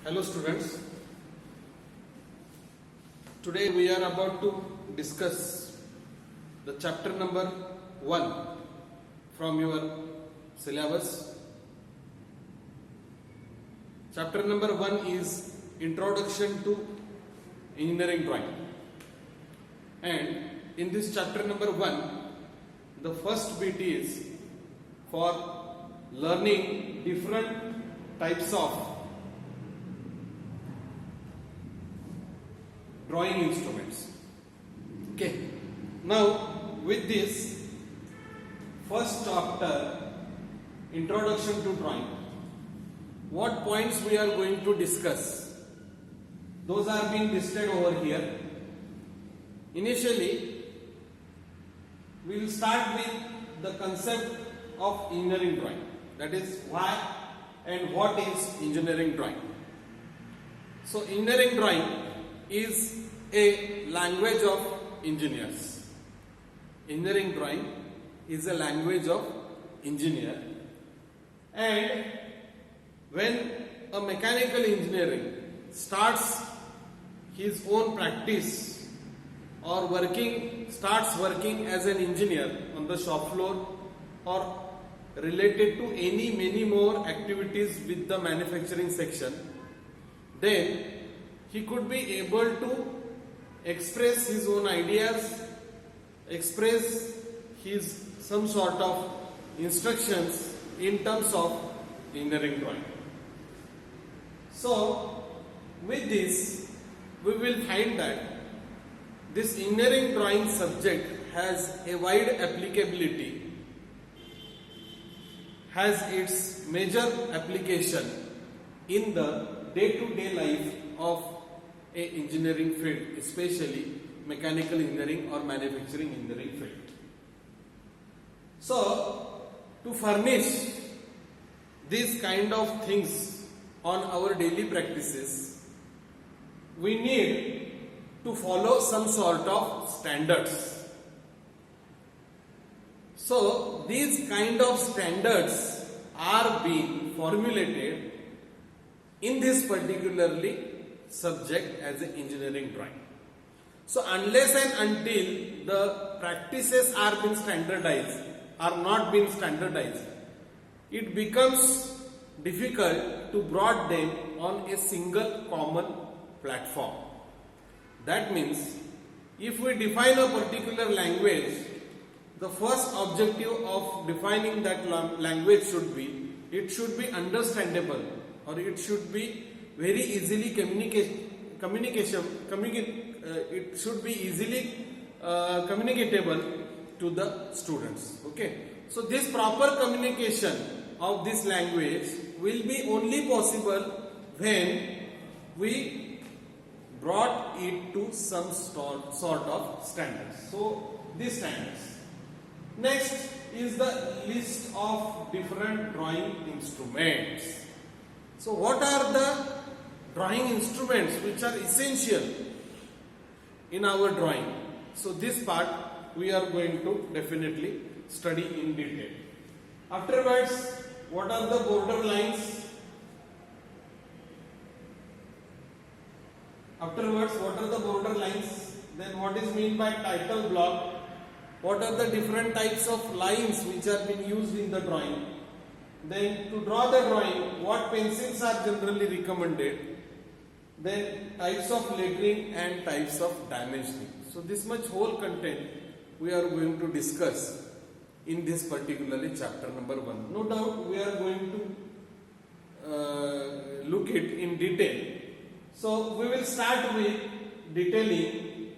Hello students, today we are about to discuss the chapter number 1 from your syllabus. Chapter number 1 is Introduction to Engineering Drawing, and in this chapter number 1 the first bit is for learning different types of drawing instruments. Okay, now with this first chapter, Introduction to Drawing, what points we are going to discuss, those are being listed over here. Initially we will start with the concept of engineering drawing, that is why and what is engineering drawing. So engineering drawing is a language of engineers. Engineering drawing is a language of engineer, and when a mechanical engineering starts his own practice or starts working as an engineer on the shop floor or related to many more activities with the manufacturing section, then he could be able to express his own ideas, express his some sort of instructions in terms of engineering drawing. So with this we will find that this engineering drawing subject has a wide applicability, has its major application in the day-to-day life of a engineering field, especially mechanical engineering or manufacturing engineering field. So to furnish these kind of things on our daily practices, we need to follow some sort of standards. So these kind of standards are being formulated in this particularly subject as an engineering drawing. So unless and until the practices are not being standardized, it becomes difficult to brought them on a single common platform. That means if we define a particular language, the first objective of defining that language should be, it should be understandable, or it should be very easily it should be easily communicatable to the students. Okay, so this proper communication of this language will be only possible when we brought it to some sort of standards. So these standards. Next is the list of different drawing instruments. So what are the drawing instruments which are essential in our drawing? So this part we are going to definitely study in detail. Afterwards, what are the border lines? Afterwards, what are the border lines? Then what is meant by title block? What are the different types of lines which are being used in the drawing? Then to draw the drawing, what pencils are generally recommended? Then types of lettering and types of dimensioning. So this much whole content we are going to discuss in this particularly chapter number 1. No doubt we are going to look it in detail. So we will start with detailing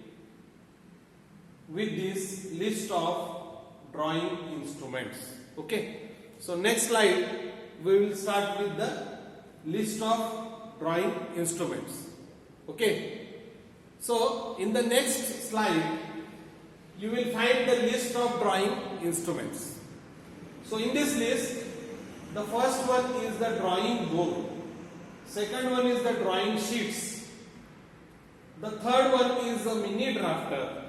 with this list of drawing instruments. Okay. So next slide we will start with the list of drawing instruments. Okay. So in the next slide you will find the list of drawing instruments. So in this list, the first one is the drawing board, second one is the drawing sheets, the third one is a mini drafter,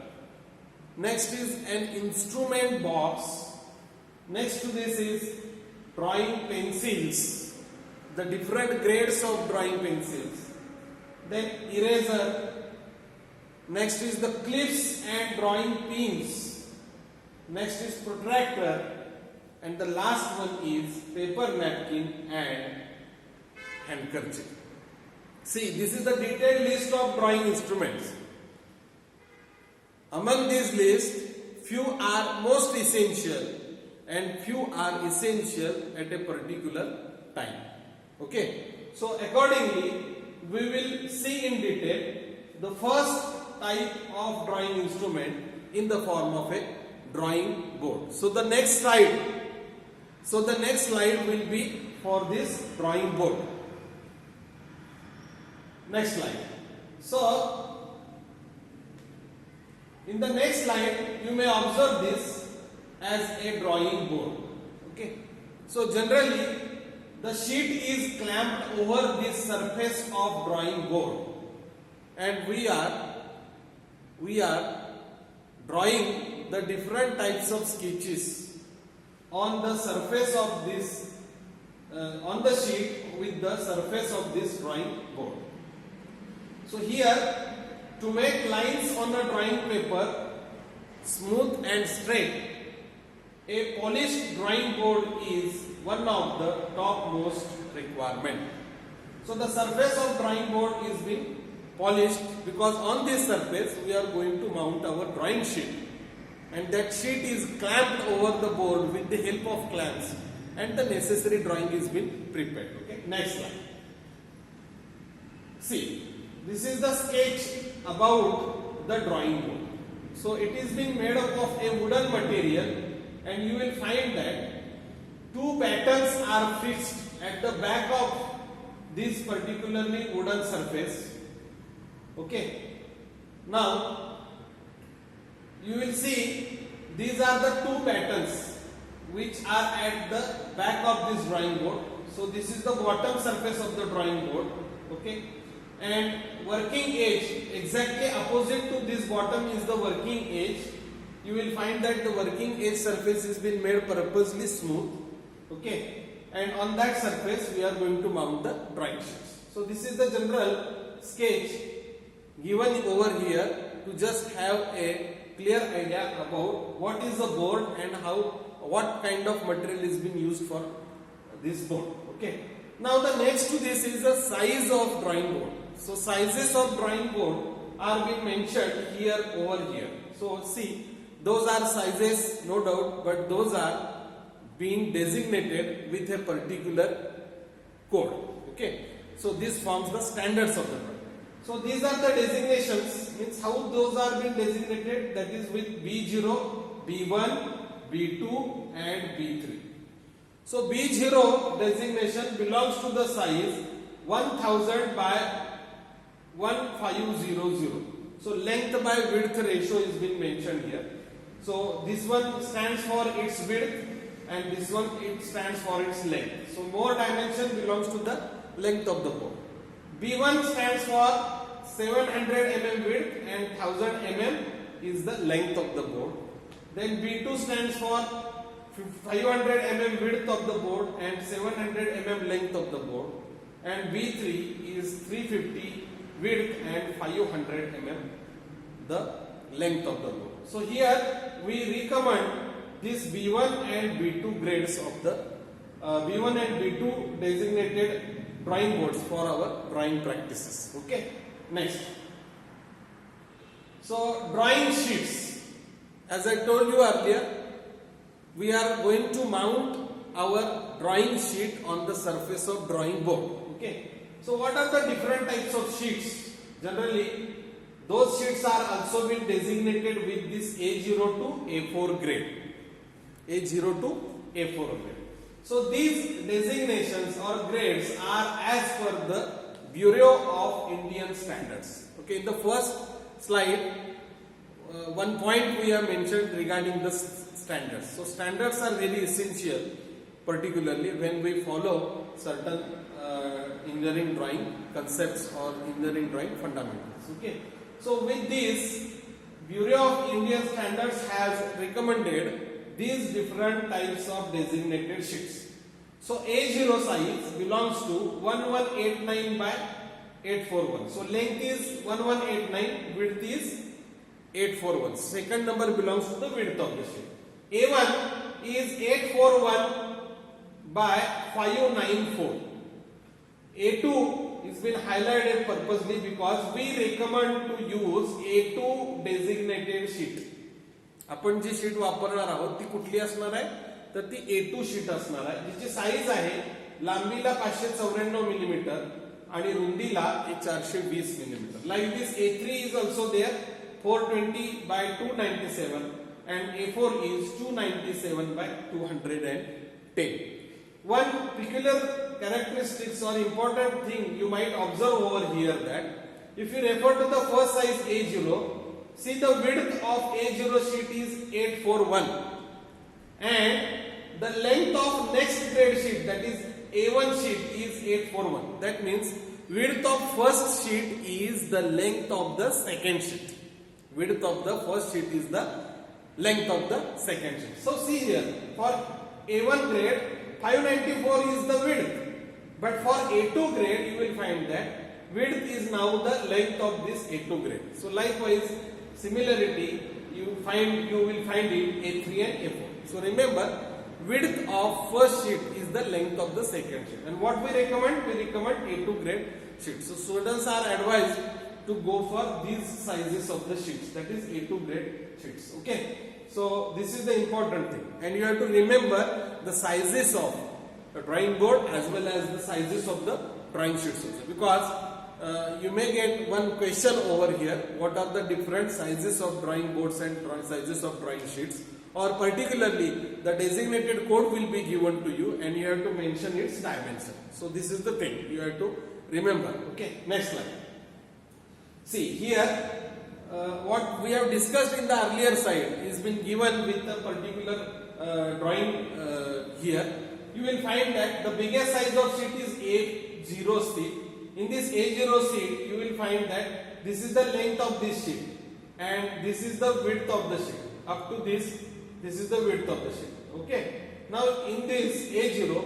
next is an instrument box, next to this is drawing pencils, the different grades of drawing pencils, then eraser, next is the clips and drawing pins, next is protractor, and the last one is paper napkin and handkerchief. See, this is the detailed list of drawing instruments. Among this list, few are most essential and few are essential at a particular time. Okay, so accordingly, we will see in detail the first type of drawing instrument in the form of a drawing board. So the next slide will be for this drawing board. Next slide. So in the next slide, you may observe this as a drawing board. Okay. So generally, the sheet is clamped over this surface of drawing board, and we are drawing the different types of sketches on the surface of this on the sheet with the surface of this drawing board. So here, to make lines on the drawing paper smooth and straight, a polished drawing board is one of the topmost requirement. So the surface of drawing board is being polished because on this surface we are going to mount our drawing sheet, and that sheet is clamped over the board with the help of clamps, and the necessary drawing is being prepared. Okay, next slide. See, this is the sketch about the drawing board. So it is being made up of a wooden material, and you will find that two battens are fixed at the back of this particularly wooden surface. Okay. Now you will see these are the two battens which are at the back of this drawing board. So this is the bottom surface of the drawing board. Okay. And working edge, exactly opposite to this bottom is the working edge. You will find that the working edge surface has been made purposely smooth. Okay, and on that surface we are going to mount the drawing sheets. So this is the general sketch given over here to just have a clear idea about what is the board and what kind of material is being used for this board. Okay. Now the next to this is the size of drawing board. So sizes of drawing board are being mentioned here over here. So see, those are sizes, no doubt, but those are being designated with a particular code. Okay. So this forms the standards of the drawing. So these are the designations, means how those are being designated, that is with B0, B1, B2 and B3. So B0 designation belongs to the size 1000 by 1500. So length by width ratio is being mentioned here. So this one stands for its width and this one it stands for its length. So more dimension belongs to the length of the board. B1 stands for 700 mm width and 1000 mm is the length of the board. Then B2 stands for 500 mm width of the board and 700 mm length of the board. And B3 is 350 width and 500 mm the length of the board. So here we recommend this B1 and B2 grades of the B1 and B2 designated drawing boards for our drawing practices. Okay. Next. So drawing sheets. As I told you earlier, we are going to mount our drawing sheet on the surface of drawing board. Okay. So what are the different types of sheets? Generally, those sheets are also been designated with this A0 to A4 grade. A0 to A4 grade. So these designations or grades are as per the Bureau of Indian Standards. Okay, in the first slide, one point we have mentioned regarding the standards. So standards are very essential, particularly when we follow certain engineering drawing concepts or engineering drawing fundamentals. Okay. So with this, Bureau of Indian Standards has recommended these different types of designated sheets. So A0 size belongs to 1189 by 841. So length is 1189, width is 841. Second number belongs to the width of the sheet. A1 is 841 by 594. A2 is been highlighted purposely because we recommend to use A2 designated sheet. आपण जी sheet वापरणार आहोत ती कुठली असणार आहे तर ती A2 sheet असणार आहे जिची साईज आहे लांबीला 594 मिलीमीटर आणि रुंदीला 420 millimetre. Like this A3 is also there 420 by 297 and A4 is 297 by 210. One peculiar characteristics or important thing you might observe over here that if you refer to the first size A0, see the width of A0 sheet is 841 and the length of next grade sheet, that is A1 sheet, is 841. That means width of first sheet is the length of the second sheet. Width of the first sheet is the length of the second sheet. So see here, for A1 grade 594 is the width, but for A2 grade you will find that width is now the length of this A2 grade. So likewise, similarity you will find it A3 and A4. So remember, width of first sheet is the length of the second sheet, and what we recommend? We recommend A2 grade sheet. So students are advised to go for these sizes of the sheets, that is A2 grade sheets. Okay. So this is the important thing, and you have to remember the sizes of the drawing board as well as the sizes of the drawing sheets also, because you may get one question over here: what are the different sizes of drawing boards and sizes of drawing sheets? Or particularly the designated code will be given to you and you have to mention its dimension. So this is the thing you have to remember. Okay, next slide. See here, what we have discussed in the earlier slide is been given with a particular drawing here. You will find that the biggest size of sheet is A0 sheet. In this A0 sheet, you will find that this is the length of this sheet and this is the width of the sheet. Up to this is the width of the sheet. Okay. Now in this A0,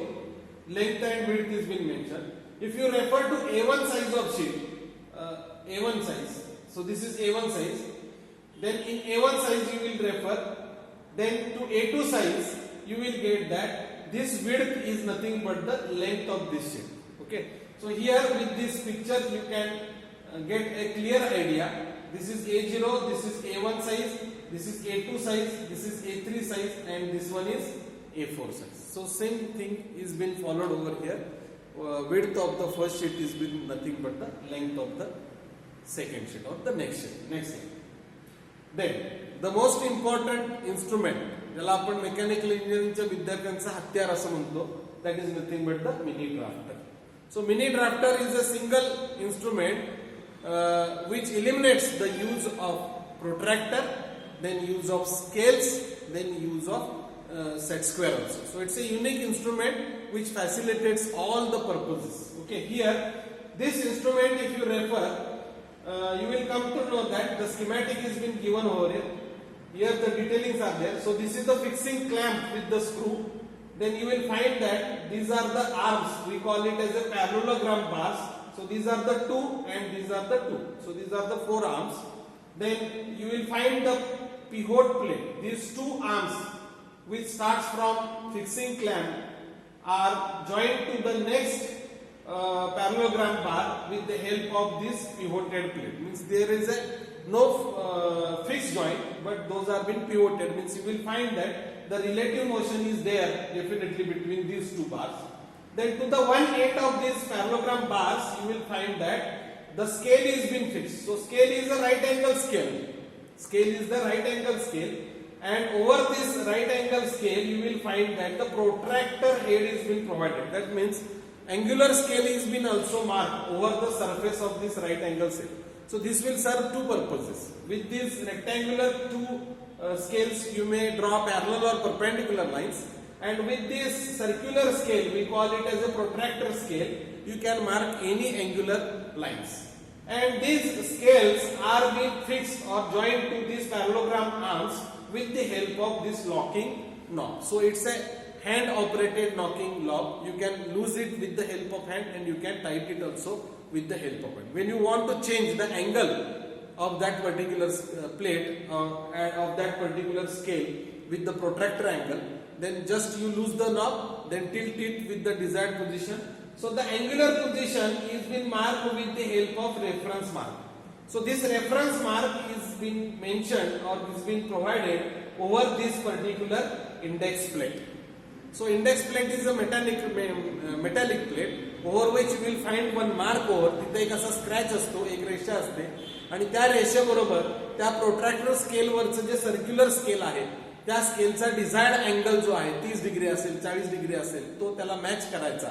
length and width is been mentioned. If you refer to A1 size of sheet, A1 size. So this is A1 size. Then in A1 size you will refer. Then to A2 size, you will get that this width is nothing but the length of this sheet. Okay. So here with this picture you can get a clear idea. This is A0, this is A1 size, this is A2 size, this is A3 size, and this one is A4 size. So same thing is been followed over here. Width of the first sheet is been nothing but the length of the second sheet or the next sheet. Next slide. Then the most important instrument, ज्याला आपण mechanical इंजिनिअरिंगच्या विद्यार्थ्यांचा हत्यार असं म्हणतो, that is nothing but the mini drafter. So mini drafter is a single instrument which eliminates the use of protractor, then use of scales, then use of set square also. So it's a unique instrument which facilitates all the purposes. Okay, here this instrument, if you refer, you will come to know that the schematic has been given over here. Here the detailings are there. So this is the fixing clamp with the screw. Then you will find that these are the arms. We call it as a parallelogram bars. So these are the two and these are the two. So these are the four arms. Then you will find the pivot plate. These two arms which starts from fixing clamp are joined to the next parallelogram bar with the help of this pivoted plate. Means there is a no fixed joint, but those are been pivoted. Means you will find that the relative motion is there definitely between these two bars. Then to the 1/8 of these parallelogram bars, you will find that the scale is been fixed. So scale is a right angle scale. Scale is the right angle scale, and over this right angle scale, you will find that the protractor head is been provided. That means angular scale is been also marked over the surface of this right angle scale. So this will serve two purposes. With these rectangular two scales, you may draw parallel or perpendicular lines, and with this circular scale, we call it as a protractor scale, you can mark any angular lines. And these scales are being fixed or joined to these parallelogram arms with the help of this locking knob. So it's a hand operated knocking lock. You can lose it with the help of hand and you can tight it also with the help of hand. When you want to change the angle of that particular plate of that particular scale with the protractor angle, then just you lose the knob, then tilt it with the desired position. So the angular position is been marked with the help of reference mark. So this reference mark is been mentioned or is been provided over this particular index plate. So index plate is a metallic plate over which you will find one mark over. तिथे एक असा scratch असतो, एक रेषा असते आणि त्या रेषेबरोबर त्या प्रोट्रॅक्टर स्केलवरचं जे सर्क्युलर स्केल आहे त्या स्केलचा डिझायर्ड अँगल जो आहे 30 डिग्री असेल 40 डिग्री असेल तो त्याला मॅच करायचा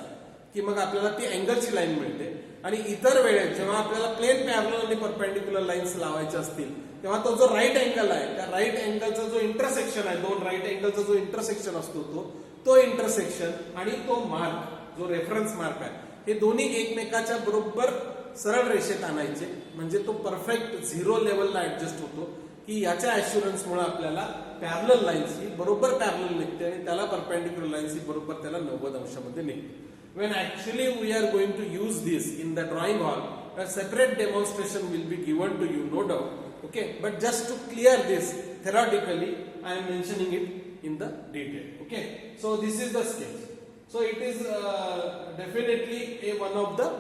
की मग आपल्याला ती अँगलची लाईन मिळते. आणि इतर वेळेस जेव्हा आपल्याला प्लेन पॅरलल आणि परपेंडिक्युलर लाईन्स लावायच्या असतील तेव्हा तो जो राईट अँगल आहे त्या राईट अँगलचा जो इंटरसेक्शन आहे, दोन राईट अँगलचा जो इंटरसेक्शन असतो तो इंटरसेक्शन आणि तो मार्क जो रेफरन्स मार्क आहे हे दोन्ही एकमेकाच्या बरोबर सरळ रेषेत आणायचे म्हणजे तो परफेक्ट झिरो लेवलला ऍडजस्ट होतो की याच्या ऍश्युरन्समुळे आपल्याला पॅरलल लाईन्स ही बरोबर पॅरलल निघते आणि त्याला परपेंडिक्युलर लाईन्स ही बरोबर त्याला 90 अंशामध्ये निघते. When actually we are going to use this in the drawing hall, a separate demonstration will be given to you, no doubt. Okay, but just to clear this theoretically, I am mentioning it in the detail. Okay, so this is the sketch. So it is definitely one of the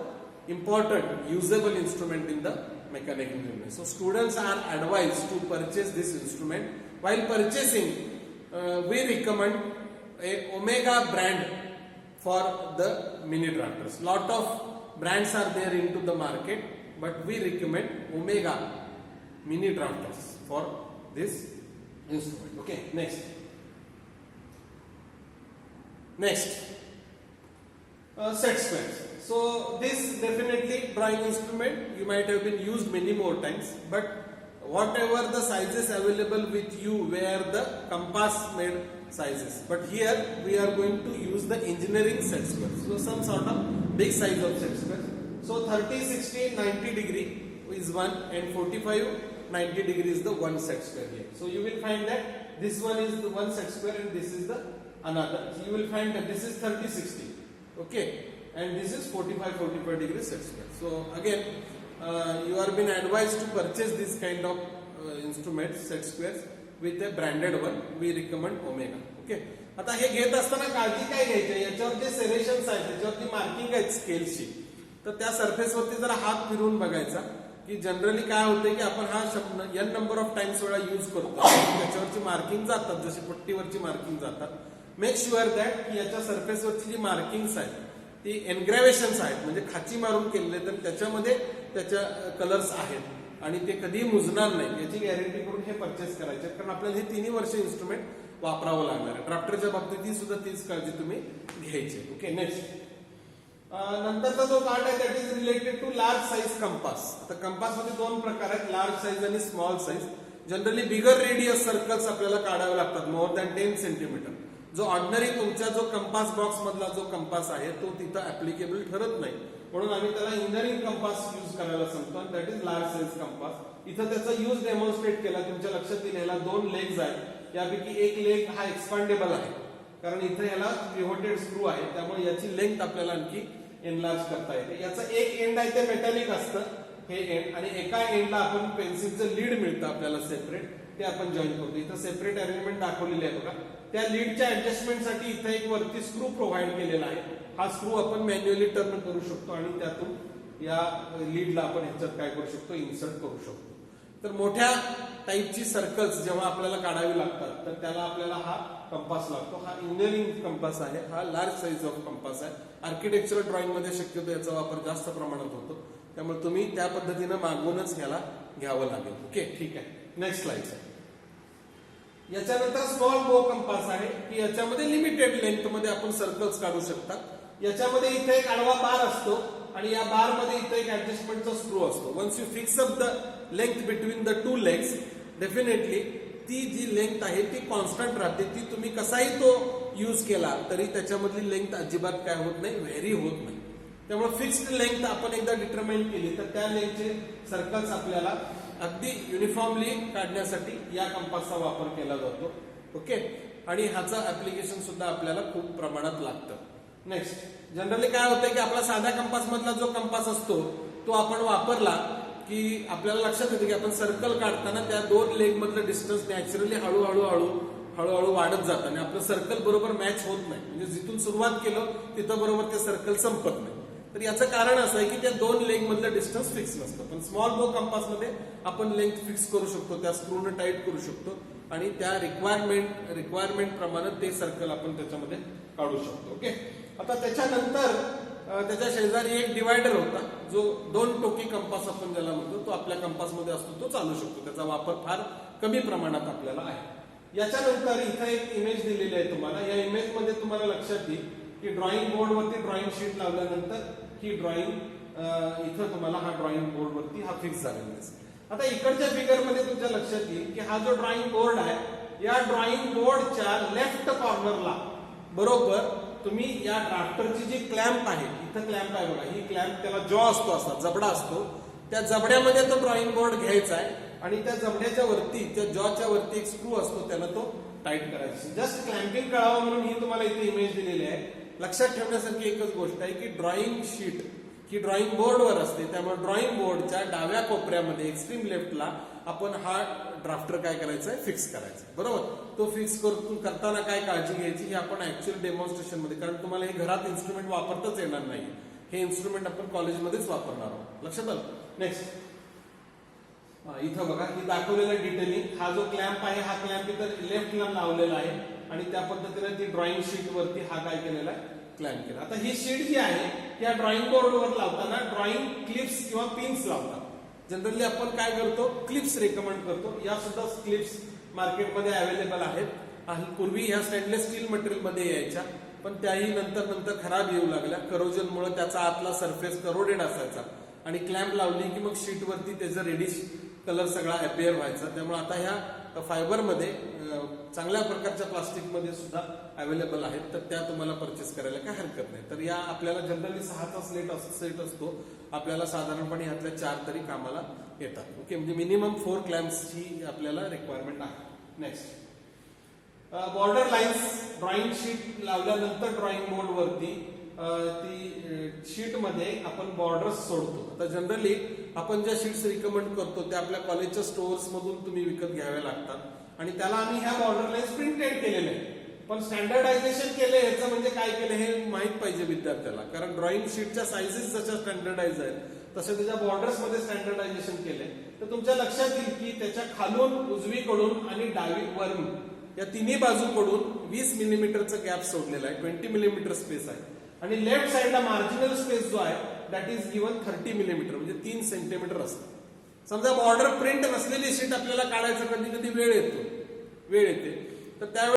important usable instrument in the mechanical engineering. So students are advised to purchase this instrument. While purchasing, we recommend a Omega brand for the mini drafters. Lot of brands are there into the market, but we recommend Omega mini drafters for this instrument. Okay, next. Set squares. So this definitely drawing instrument you might have been used many more times, but whatever the sizes available with you were the compass made sizes, but here we are going to use the engineering set squares. So some sort of big size of set squares. So 30, 60, 90 degree is one and 45, 90 degree is the one set square here. So you will find that this one is the one set square and this is the another. So you will find that this is 30, 60. Okay, and this is 45, 45 degree set square. So again, you are been advised to purchase this kind of instruments set squares with a branded one. We recommend Omega. Okay. आता हे घेत असताना काळजी काय घ्यायची, याच्यावर जे सेरेशन्स आहेत त्याच्यावरती marking आहेत स्केलची, तर त्या सरफेसवरती जरा हात फिरवून बघायचा की जनरली काय होते की आपण हा शब्द n नंबर ऑफ टाइम्स वेळा यूज करतो, त्याच्यावरची मार्किंग जातात जशी पट्टीवरची मार्किंग जातात. मेक शुअर दॅट की याच्या सरफेसवरची जी मार्किंग्स आहेत ती एनग्रेव्हेशन्स आहेत म्हणजे खाची मारून केलेले, तर त्याच्यामध्ये त्याच्या कलर्स आहेत आणि ते कधी मुजणार नाही याची गॅरंटी करून हे परचेस करायचे, कारण आपल्याला हे 3 वर्ष इन्स्ट्रुमेंट वापरावं लागणार आहे. ड्राफ्टरच्या बाबतीत ही सुद्धा तीच काळजी तुम्ही घ्यायची. ओके, नेक्स्ट नंतरचा जो पार्ट आहे that is related to large size compass. आता कंपास मध्ये 2 प्रकार आहेत, लार्ज साईज आणि small size. Generally bigger radius circles आपल्याला काढावे लागतात मोर दॅन 10 सेंटीमीटर. जो ऑर्डिनरी तुमच्या जो कंपास बॉक्स मधला जो कंपास आहे तो तिथं ऍप्लिकेबल ठरत नाही, म्हणून आम्ही त्याला इंजिनिअरिंग कंपास यूज करायला सांगतो, that is large size compass. इथं त्याचा यूज डेमॉन्स्ट्रेट केला. तुमच्या लक्षात येईल याला 2 लेग्स आहेत, यापैकी एक लेग हा एक्सपांडेबल आहे कारण इथं याला पिव्होटेड स्क्रू आहे, त्यामुळे याची लेंथ आपल्याला आणखी एनलार्ज करता येते. याचा एक एंड आहे ते मेटॅलिक असतं हे एंड, आणि एका एंडला आपण पेन्सिलचं लीड मिळतं आपल्याला सेपरेट, ते आपण जॉईन करतो. इथं सेपरेट अरेंजमेंट दाखवलेली आहे बघा. त्या लीडच्या ऍडजस्टमेंटसाठी इथं एक वरती स्क्रू प्रोव्हाइड केलेला आहे. हा स्क्रू आपण मॅन्युअली टर्न करू शकतो आणि त्यातून या लीडला आपण ह्याच्यात काय करू शकतो, इन्सर्ट करू शकतो. तर मोठ्या टाईपची सर्कल्स जेव्हा आपल्याला काढावी लागतात तर त्याला आपल्याला हा कंपास लागतो. हा इंजिनिअरिंग कंपास आहे, हा लार्ज साईज ऑफ कंपास आहे. आर्किटेक्चरल ड्रॉइंग मध्ये शक्यतो याचा वापर जास्त प्रमाणात होतो, त्यामुळे तुम्ही त्या पद्धतीनं मागूनच ह्याला घ्यावं लागेल. ओके, ठीक आहे. Next slide. याच्यानंतर स्मॉल बो कंपास आहे की याच्यामध्ये लिमिटेड लेंथ मध्ये आपण सर्कल्स काढू शकता. याच्यामध्ये इथे एक आडवा बार असतो आणि या बार मध्ये इथे एक ऍडजस्टमेंटचा स्क्रू असतो. Once you fix up the length between the 2 legs, definitely ती जी लेंथ आहे ती कॉन्स्टंट राहते. ती तुम्ही कसाही तो यूज केला तरी त्याच्यामधली लेंथ अजिबात काय होत नाही, व्हेरी होत नाही. त्यामुळे फिक्स्ड लेंथ आपण एकदा डिटरमाइन केली तर त्या लेंथचे सर्कल्स आपल्याला अगदी युनिफॉर्मली काढण्यासाठी या कंपासचा वापर केला जातो. ओके, आणि ह्याचं ऍप्लिकेशन सुद्धा आपल्याला खूप प्रमाणात लागतं। नेक्स्ट जनरली काय होतं की आपला साध्या कंपास मधला जो कंपास असतो तो आपण वापरला की आपल्याला लक्षात येतं की आपण सर्कल काढताना त्या दोन लेग मधलं डिस्टन्स नॅचरली हळूहळू वाढत जातं आणि आपलं सर्कल बरोबर मॅच होत नाही, म्हणजे जिथून सुरुवात केलं तिथं बरोबर ते सर्कल संपत नाही। तर याचं कारण असं आहे की त्या दोन लेग मधलं डिस्टन्स फिक्स नसतं, पण स्मॉल बो कंपास मध्ये आपण लेंथ फिक्स करू शकतो, त्या स्क्रूने टाईट करू शकतो आणि त्या रिक्वायरमेंट प्रमाणे ते सर्कल आपण त्याच्यामध्ये काढू शकतो। ओके, आता त्याच्यानंतर त्याच्या शेजारी एक डिवायडर होता जो दोन टोकी कंपास आपण ज्याला म्हणतो तो आपल्या कंपास मध्ये असतो, तो चालू शकतो, त्याचा वापर फार कमी प्रमाणात आपल्याला आहे। याच्यानंतर इथं एक इमेज दिलेली आहे तुम्हाला, या इमेज मध्ये तुम्हाला लक्षात येईल की ड्रॉइंग बोर्ड वरती ड्रॉइंग शीट लावल्यानंतर ही ड्रॉइंग इथं तुम्हाला हा ड्रॉइंग बोर्ड वरती हा फिक्स झालेला दिसेल। आता इकडच्या फिगर मध्ये तुमच्या लक्षात येईल की हा जो ड्रॉइंग बोर्ड आहे या ड्रॉइंग बोर्डच्या लेफ्ट कॉर्नरला बरोबर तुम्ही या ड्राफ्टरची जी क्लॅम्प आहे, इथं क्लॅम्प आहे बघा, ही क्लॅम्प त्याला जॉ असतो, असा जबडा असतो, त्या जबड्यामध्ये तो ड्रॉइंग बोर्ड घ्यायचा आहे आणि त्या जबड्याच्या वरती त्या जॉच्या वरती एक स्क्रू असतो त्याला तो टाईट करायचा। जस्ट क्लॅम्पिंग कळावं म्हणून ही तुम्हाला इथे इमेज दिलेली आहे। लक्षात ठेवण्यासारखी एकच गोष्ट आहे की ड्रॉइंग शीट ही ड्रॉइंग बोर्डवर असते, त्यामुळे ड्रॉइंग बोर्डच्या डाव्या कोपऱ्यामध्ये एक्स्ट्रीम लेफ्टला आपण हा ड्राफ्टर काय करायचा आहे, फिक्स करायचा, बरोबर। तो फिक्स करताना काय काळजी घ्यायची हे आपण ऍक्च्युअल डेमॉन्स्ट्रेशन मध्ये, कारण तुम्हाला हे घरात इन्स्ट्रुमेंट वापरताच येणार नाही, हे इन्स्ट्रुमेंट आपण कॉलेजमध्येच वापरणार आहोत, लक्षात आलं। नेक्स्ट इथं बघा ही दाखवलेलं डिटेलिंग, हा जो क्लॅम्प आहे हा क्लॅम्प इथं लेफ्टला लावलेला आहे आणि त्या पद्धतीने ती ड्रॉइंग शीट वरती हा काय केलेला आहे, क्लॅम्प केला। आता ही शीट जी आहे त्या ड्रॉइंग बोर्डवर लावताना ड्रॉइंग क्लिप्स किंवा पिन्स लावतात। जनरली आपण काय करतो, क्लिप्स रेकमेंड करतो, या सुद्धा क्लिप्स मार्केटमध्ये अवेलेबल आहेत। पूर्वी ह्या स्टेनलेस स्टील मटेरियल मध्ये यायच्या, पण त्याही नंतर खराब येऊ लागल्या, करोजनमुळे त्याचा आतला सरफेस करोडेड असायचा आणि क्लॅम्प लावली की मग शीट वरती त्याचा रेडिश कलर सगळा अपिअर व्हायचा। त्यामुळे आता ह्या फायबरमध्ये चांगल्या प्रकारच्या प्लास्टिकमध्ये सुद्धा अवेलेबल आहेत, तर त्या तुम्हाला परचेस करायला काय हरकत नाही। तर या आपल्याला जनरली 6चा सेट असतो, आपल्याला साधारणपणे ह्यातल्या 4 तरी कामाला येतात। ओके, म्हणजे मिनिमम 4 क्लॅम्प्सची आपल्याला रिक्वायरमेंट आहे। Next border lines, drawing sheet लावल्यानंतर ड्रॉइंग बोर्ड वरती ती शीट मध्ये आपण बॉर्डर्स सोडतो। आता जनरली आपण ज्या शीट्स रिकमेंड करतो त्या आपल्या कॉलेजच्या स्टोअर्स मधून तुम्ही विकत घ्याव्या लागतात आणि त्याला आम्ही ह्या बॉर्डर लाईन्स प्रिंटेड केलेले आहे, पण स्टँडर्डायझेशन केले ह्याचं म्हणजे काय केलं हे माहित पाहिजे विद्यार्थ्याला, कारण ड्रॉइंग शीटच्या सायझेस जशा स्टँडर्डाइज आहेत तसे त्याच्या बॉर्डर्स मध्ये स्टँडर्डायझेशन केले। तर तुमच्या लक्षात येईल की त्याच्या खालून उजवीकडून आणि डावीवरून या तिन्ही बाजूकडून 20 मिलीमीटरचं गॅप सोडलेला आहे, 20 मिलीमीटर स्पेस आहे आणि लेफ्ट साइडला मार्जिनल स्पेस जो आहे दॅट इज गिवन 30 मिलीमीटर, म्हणजे 3 सेंटीमीटर असतं। समजा बॉर्डर प्रिंट नसलेली शीट आपल्याला काढायचं कधी कधी वेळ येते, तर त्यावेळी